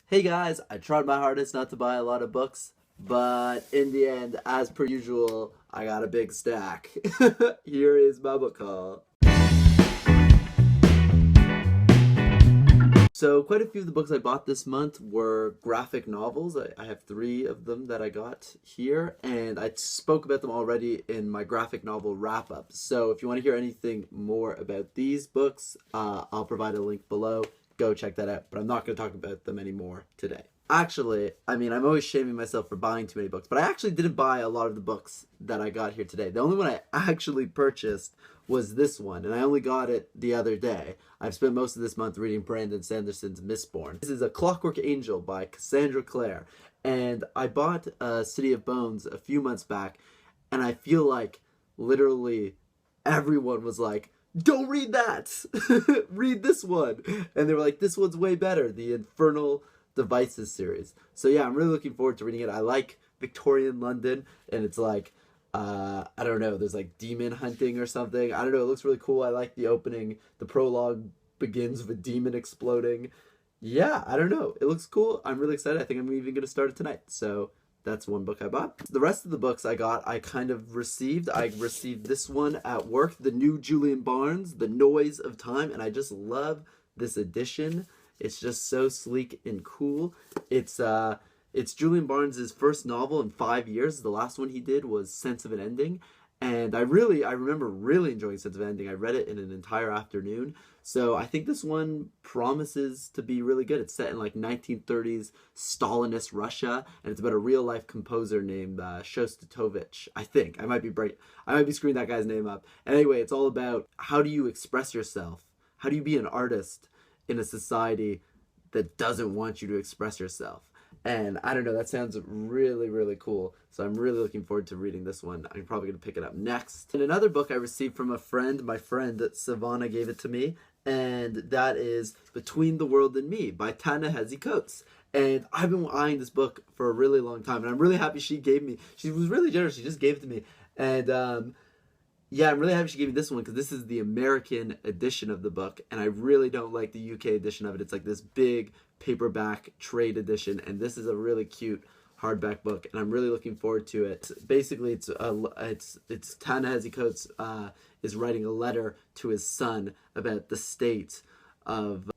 Hey guys, I tried my hardest not to buy a lot of books, but in the end, as per usual, I got a big stack. Here is my book haul. So, quite a few of the books I bought this month were graphic novels. I have three of them that I got here, and I spoke about them already in my graphic novel wrap up. So, if you want to hear anything more about these books, I'll provide a link below. Go check that out, but I'm not going to talk about them anymore today. Actually, I'm always shaming myself for buying too many books, but I actually didn't buy a lot of the books that I got here today. The only one I actually purchased was this one, and I only got it the other day. I've spent most of this month reading Brandon Sanderson's Mistborn. This is a Clockwork Angel by Cassandra Clare, and I bought City of Bones a few months back, and I feel like literally everyone was like, don't read that! Read this one! And they were like, this one's way better, the Infernal Devices series. So yeah, I'm really looking forward to reading it. I like Victorian London, and it's like, I don't know, there's like demon hunting or something. I don't know, it looks really cool. I like the opening. The prologue begins with a demon exploding. Yeah, I don't know. It looks cool. I'm really excited. I think I'm even going to start it tonight. So that's one book I bought. The rest of the books I got, I kind of received. I received this one at work, the new Julian Barnes, The Noise of Time, and I just love this edition. It's just so sleek and cool. It's Julian Barnes' first novel in 5 years. The last one he did was Sense of an Ending. And I remember really enjoying Sense of an Ending. I read it in an entire afternoon. So I think this one promises to be really good. It's set in like 1930s Stalinist Russia, and it's about a real life composer named Shostakovich. I think I might be screwing that guy's name up. And anyway, it's all about how do you express yourself? How do you be an artist in a society that doesn't want you to express yourself? And I don't know, that sounds really, really cool. So I'm really looking forward to reading this one. I'm probably going to pick it up next. And another book I received from a friend, my friend Savannah gave it to me, and that is Between the World and Me by Ta-Nehisi. And I've been eyeing this book for a really long time, and I'm really happy she was really generous, she just gave it to me. And yeah, I'm really happy she gave me this one because this is the American edition of the book, and I really don't like the UK edition of it. It's like this big paperback trade edition, and this is a really cute hardback book, and I'm really looking forward to it. Basically, it's Ta-Nehisi Coates is writing a letter to his son about the state of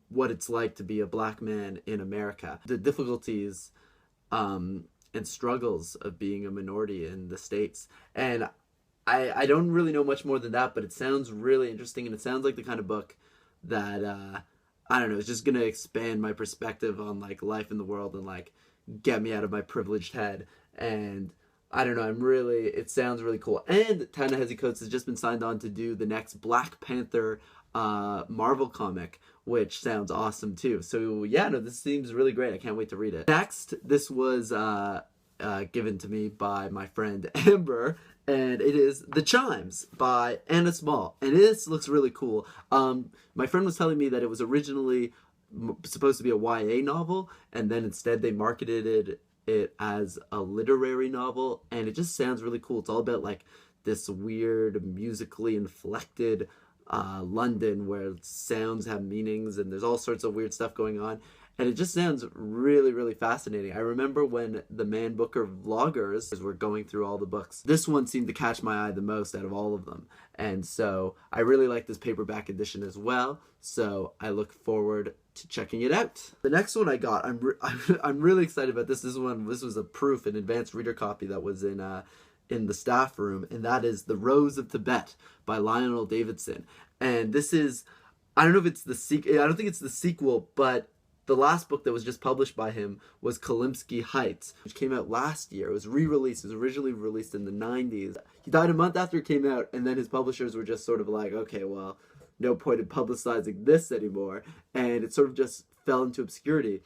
what it's like to be a black man in America, the difficulties and struggles of being a minority in the States. And I don't really know much more than that, but it sounds really interesting, and it sounds like the kind of book that I don't know, it's just gonna expand my perspective on like life in the world and like get me out of my privileged head. And I don't know, it sounds really cool. And Ta-Nehisi Coates has just been signed on to do the next Black Panther Marvel comic, which sounds awesome too. So yeah, no, this seems really great. I can't wait to read it. Next, this was given to me by my friend Amber, and it is The Chimes by Anna Small, and this looks really cool. My friend was telling me that it was originally supposed to be a YA novel, and then instead they marketed it as a literary novel, and it just sounds really cool. It's all about like this weird musically inflected London where sounds have meanings, and there's all sorts of weird stuff going on. And it just sounds really, really fascinating. I remember when the Man Booker vloggers were going through all the books, this one seemed to catch my eye the most out of all of them. And so I really like this paperback edition as well. So I look forward to checking it out. The next one I got, I'm really excited about this. This was a proof, an advanced reader copy that was in the staff room, and that is The Rows of Tibet by Lionel Davidson. And this is, I don't know if it's the sequel, I don't think it's the sequel, but the last book that was just published by him was Kalimsky Heights, which came out last year. It was re-released. It was originally released in the 90s. He died a month after it came out, and then his publishers were just sort of like, okay, well, no point in publicizing this anymore. And it sort of just fell into obscurity.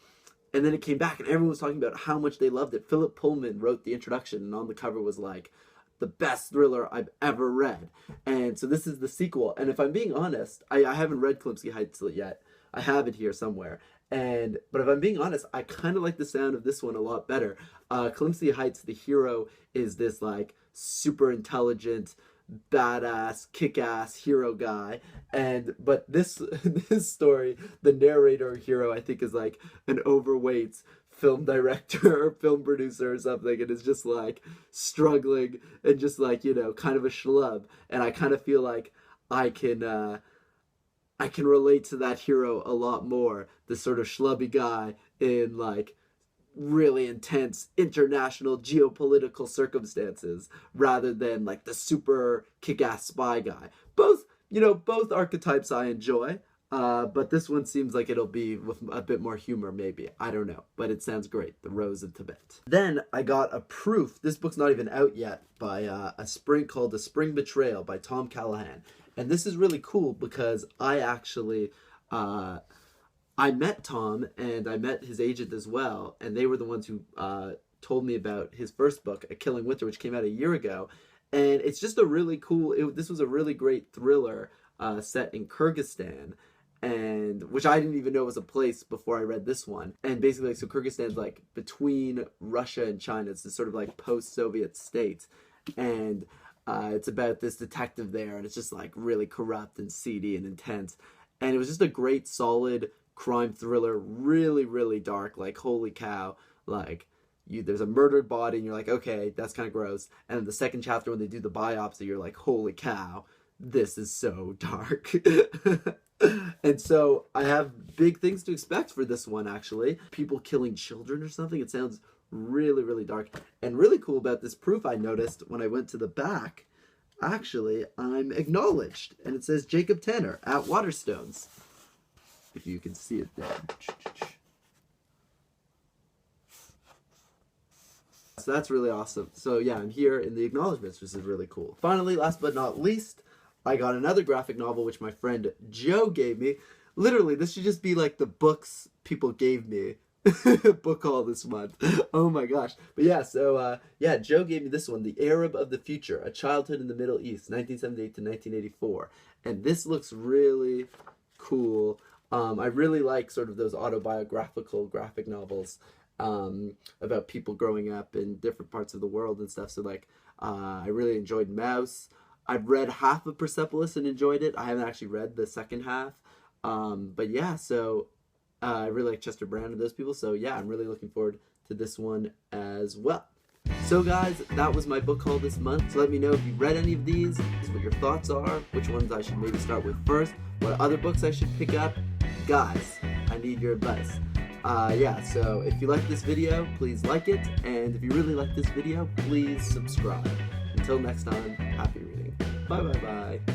And then it came back, and everyone was talking about how much they loved it. Philip Pullman wrote the introduction, and on the cover was like, the best thriller I've ever read. And so this is the sequel. And if I'm being honest, I haven't read Kalimsky Heights yet. I have it here somewhere. But if I'm being honest, I kind of like the sound of this one a lot better. Calamity Heights, the hero is this like super intelligent, badass, kick-ass hero guy. But this this story, the narrator hero, I think, is like an overweight film director or film producer or something, and is just like struggling and just like, you know, kind of a schlub. And I kind of feel like I can relate to that hero a lot more. This sort of schlubby guy in like really intense international geopolitical circumstances, rather than like the super kick-ass spy guy. Both, you know, both archetypes I enjoy, but this one seems like it'll be with a bit more humor, maybe. I don't know, but it sounds great. The Rows of Tibet. Then I got a proof. This book's not even out yet, by a spring called The Spring Betrayal by Tom Callaghan. And this is really cool because I actually, I met Tom and I met his agent as well, and they were the ones who told me about his first book, A Killing Winter, which came out a year ago. And it's just a really cool, this was a really great thriller set in Kyrgyzstan, and which I didn't even know was a place before I read this one. And basically, like, so Kyrgyzstan's like between Russia and China. It's this sort of like post-Soviet state, and it's about this detective there, and it's just like really corrupt and seedy and intense. And it was just a great, solid crime thriller, really, really dark. Like, holy cow! Like, there's a murdered body, and you're like, okay, that's kind of gross. And then the second chapter, when they do the biopsy, you're like, holy cow, this is so dark. And so I have big things to expect for this one, actually. People killing children or something. It sounds really, really dark. And really cool about this proof, I noticed when I went to the back, actually, I'm acknowledged. And it says Jacob Tanner at Waterstones. If you can see it there. So that's really awesome. So yeah, I'm here in the acknowledgements, which is really cool. Finally, last but not least, I got another graphic novel, which my friend Joe gave me. Literally, this should just be like the books people gave me. Book haul this month. Oh my gosh. But yeah, so yeah, Joe gave me this one, The Arab of the Future, A Childhood in the Middle East, 1978 to 1984. And this looks really cool. I really like sort of those autobiographical graphic novels about people growing up in different parts of the world and stuff. So like, I really enjoyed Mouse. I've read half of Persepolis and enjoyed it. I haven't actually read the second half. But yeah, so I really like Chester Brown and those people. So yeah, I'm really looking forward to this one as well. So guys, that was my book haul this month. So let me know if you read any of these, what your thoughts are, which ones I should maybe start with first, what other books I should pick up. Guys, I need your advice. Yeah, so if you like this video, please like it. And if you really like this video, please subscribe. Until next time, happy reading. Bye bye bye.